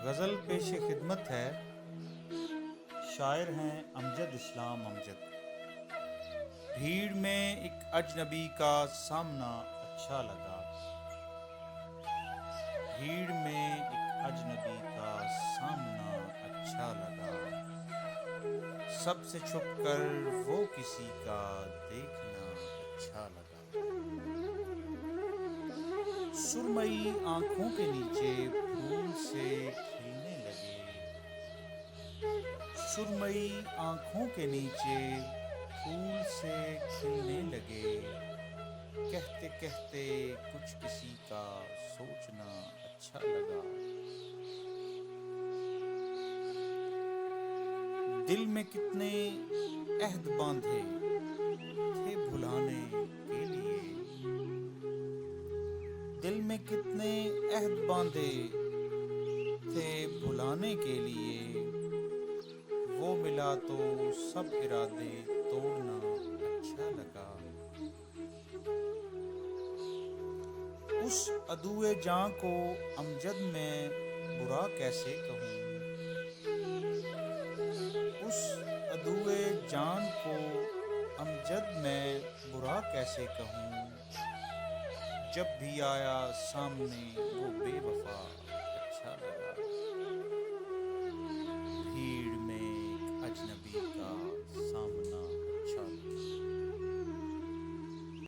غزل پیش خدمت ہے، شاعر ہیں امجد اسلام امجد۔ بھیڑ میں ایک اجنبی کا سامنا اچھا لگا، بھیڑ میں ایک اجنبی کا سامنا اچھا لگا، سب سے چھپ کر وہ کسی کا دیکھنا اچھا لگا۔ سرمئی آنکھوں کے نیچے پھول سے کھلنے لگے، سرمئی آنکھوں کے نیچے پھول سے کھلنے لگے، کہتے کہتے کچھ کسی کا سوچنا اچھا لگا۔ دل میں کتنے عہد باندھے تھے بھلانے کے لیے، دل میں کتنے عہد باندھے تھے بھلانے کے لیے، وہ ملا تو سب ارادے توڑنا اچھا لگا۔ اس عدوِ جاں کو امجد میں برا کیسے کہوں، اس عدوِ جان کو امجد میں برا کیسے کہوں، جب بھی آیا سامنے وہ بے وفا